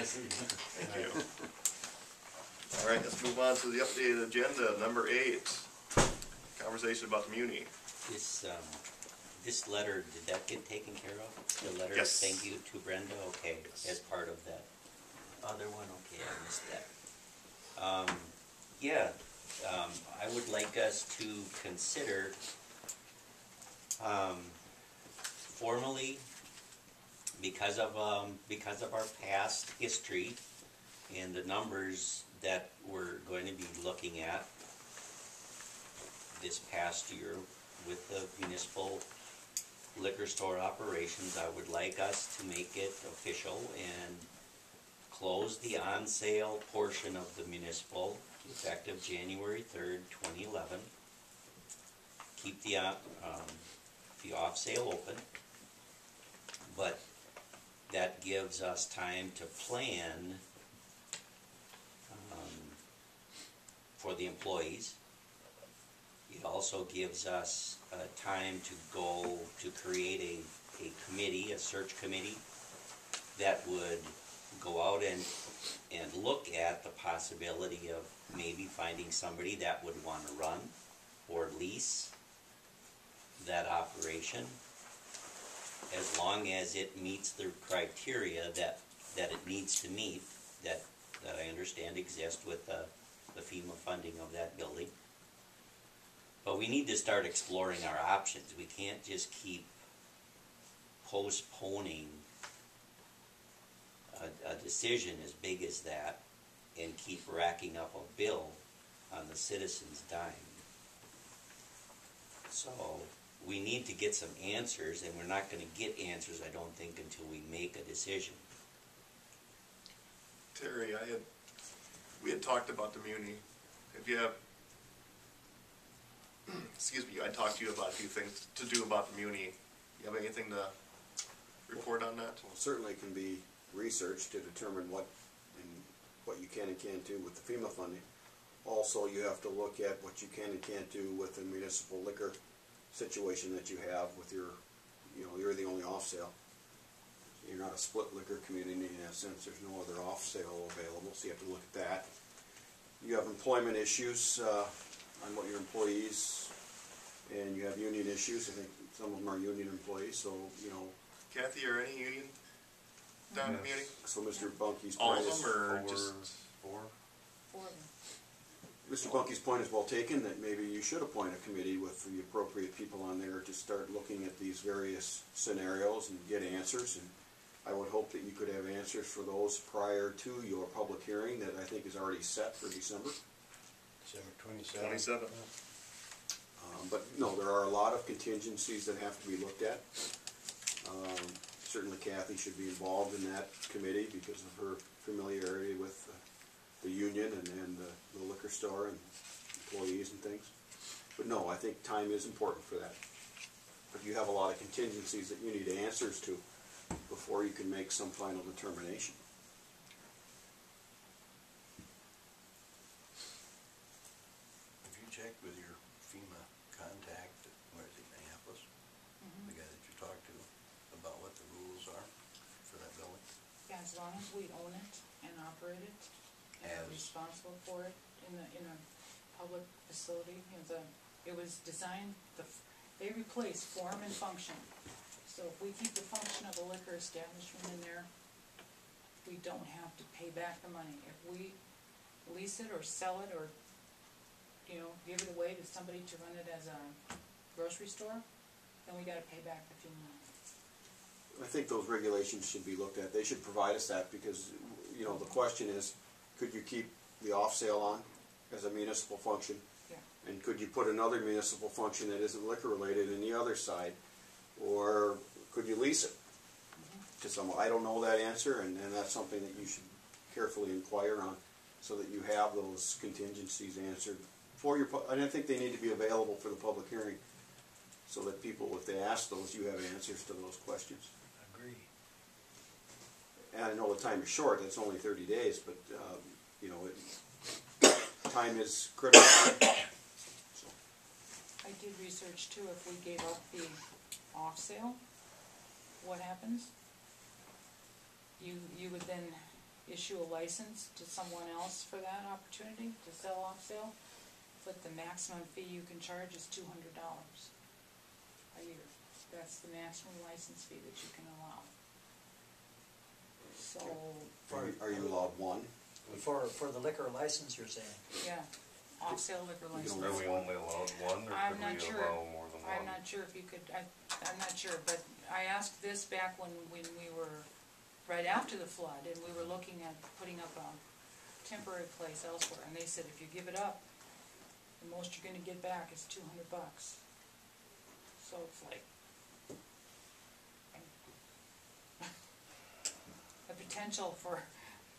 Thank you. All right, let's move on to the updated agenda, number 8. Conversation about the muni. This letter, did that get taken care of? The letter, yes. Thank you to Brenda, okay, yes. As part of that other one, okay, I missed that. Yeah, I would like us to consider formally, because of our past history and the numbers that we're going to be looking at this past year with the municipal liquor store operations, I would like us to make it official and close the on-sale portion of the municipal effective January 3rd, 2011. Keep the off-sale open, but that gives us time to plan for the employees. It also gives us time to go to create a committee, a search committee, that would go out and look at the possibility of maybe finding somebody that would want to run or lease that operation, as long as it meets the criteria that it needs to meet, that I understand exist with the FEMA funding of that building. But we need to start exploring our options. We can't just keep postponing a decision as big as that and keep racking up a bill on the citizens' dime. So we need to get some answers, and we're not going to get answers, I don't think, until we make a decision. Terry, we had talked about the muni. If you have, excuse me, I talked to you about a few things to do about the muni. You have anything to report on that? Well, certainly can be researched to determine what you can and can't do with the FEMA funding. Also, you have to look at what you can and can't do with the municipal liquor situation that you have with your, you're the only off-sale. You're not a split liquor community in that sense. There's no other off-sale available, so you have to look at that. You have employment issues on what your employees, and you have union issues. I think some of them are union employees, so, Kathy, are any union down in the muni? So Mr. Bunky's all point of is... them, or just... Four of them. Mr. Bunky's point is well taken, that maybe you should appoint a committee with the appropriate people on there to start looking at these various scenarios and get answers. And I would hope that you could have answers for those prior to your public hearing that I think is already set for December. December 27th. But no, there are a lot of contingencies that have to be looked at. Certainly Kathy should be involved in that committee because of her familiarity with the union and the liquor store and employees and things. But no, I think time is important for that. But you have a lot of contingencies that you need answers to before you can make some final determination. Have you checked with your FEMA contact, where is it, Minneapolis? The guy that you talked to about what the rules are for that building? Yeah, as long as we own it and operate it and are responsible for it in a public facility. It was designed, they replace form and function. So if we keep the function of a liquor establishment in there, we don't have to pay back the money. If we lease it or sell it or, give it away to somebody to run it as a grocery store, then we gotta pay back the few money. I think those regulations should be looked at. They should provide us that because, the question is, could you keep the off-sale on as a municipal function? Yeah. And could you put another municipal function that isn't liquor related in the other side? Or could you lease it to someone? I don't know that answer, and that's something that you should carefully inquire on so that you have those contingencies answered for your. And I think they need to be available for the public hearing so that people, if they ask those, you have answers to those questions. Agree. And I know the time is short; it's only 30 days, but time is critical. So. I did research too. If we gave up the off sale, what happens? You would then issue a license to someone else for that opportunity to sell off sale, but the maximum fee you can charge is $200 a year. That's the maximum license fee that you can allow. So, Are you allowed one? For the liquor license, you're saying? yeah, off-sale liquor license. Are we only allowed one, or I'm could not we sure. allow more than one? I'm not sure if you could, I'm not sure, but I asked this back when we were, right after the flood, and we were looking at putting up a temporary place elsewhere, and they said if you give it up, the most you're gonna get back is $200. So it's like, the potential for,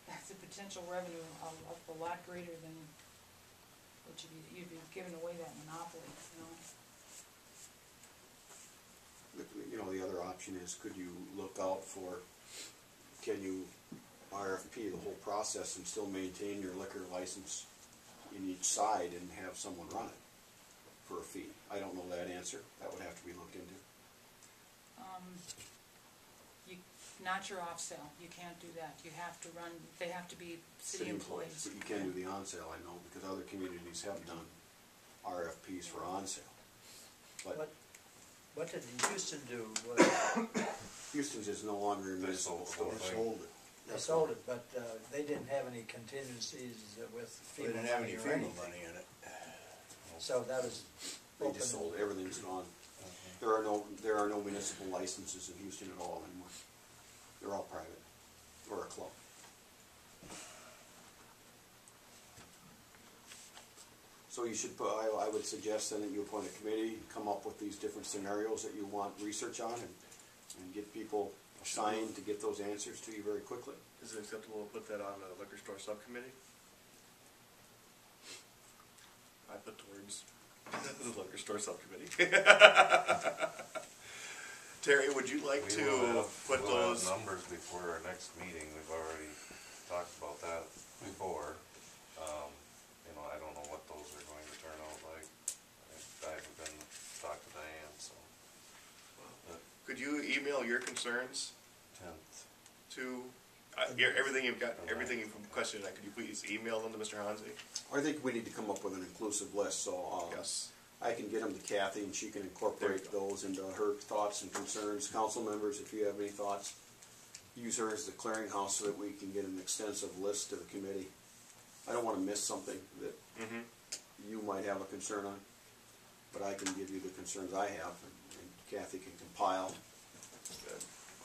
the potential revenue of a lot greater than what you'd be giving away that monopoly, you know? You know, the other option is, could you look out for, can you RFP the whole process and still maintain your liquor license in each side and have someone run it for a fee? I don't know that answer. That would have to be looked into. Not your off-sale, you can't do that, you have to run, they have to be city employees. But you can do the on-sale, I know, because other communities have done RFPs for on-sale. But What did Houston do? Houston's is no longer in They municipal. sold the whole thing. They sold it, but they didn't have any contingencies with They FEMA didn't have money any or FEMA anything. money in it. So that was They open. just sold, everything's gone. There are no municipal licenses in Houston at all anymore. They're all private, or a club. So you should, I would suggest then that you appoint a committee, come up with these different scenarios that you want research on, and get people assigned to get those answers to you very quickly. Is it acceptable to put that on the liquor store subcommittee? I put towards the liquor store subcommittee. Terry, would you like to put We'll those? have numbers before our next meeting, we've already talked about that before. You know, I don't know what those are going to turn out like. I haven't been talked to Diane, so. Could you email your concerns 10th. to, everything you've got, everything you've questioned, could you please email them to Mr. Hansi? I think we need to come up with an inclusive list, so Yes. I can get them to Kathy, and she can incorporate those into her thoughts and concerns. Council members, if you have any thoughts, use her as the clearinghouse so that we can get an extensive list to the committee. I don't want to miss something that you might have a concern on, but I can give you the concerns I have, and Kathy can compile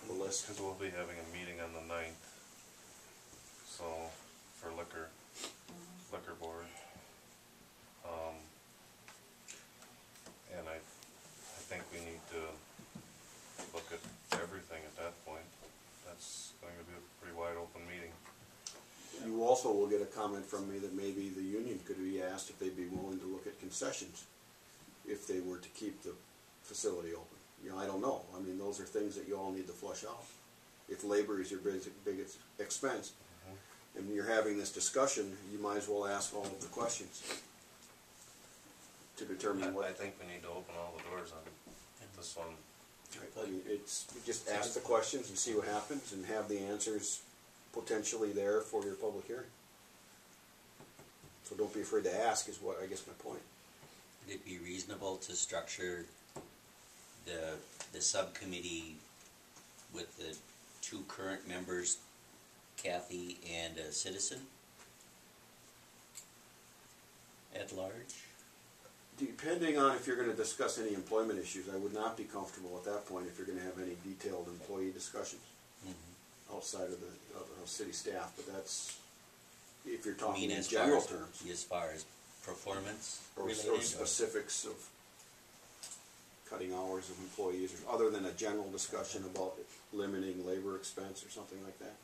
the list. Because we'll be having a meeting on the 9th, so, for liquor board. And I think we need to look at everything at that point. That's going to be a pretty wide open meeting. You also will get a comment from me that maybe the union could be asked if they'd be willing to look at concessions if they were to keep the facility open. You know, I don't know. I mean, those are things that you all need to flush out. If labor is your biggest expense, and you're having this discussion, you might as well ask all of the questions to determine what. I think we need to open all the doors on this one. I mean, it's, you just ask the questions and see what happens, and have the answers potentially there for your public hearing. So don't be afraid to ask, is what I guess my point. Would it be reasonable to structure the subcommittee with the 2 current members, Kathy and a citizen at large? Depending on if you're going to discuss any employment issues, I would not be comfortable at that point if you're going to have any detailed employee discussions outside of the city staff, but that's if you're talking in general terms. As far as performance Or related? specifics of cutting hours of employees, or other than a general discussion about limiting labor expense or something like that.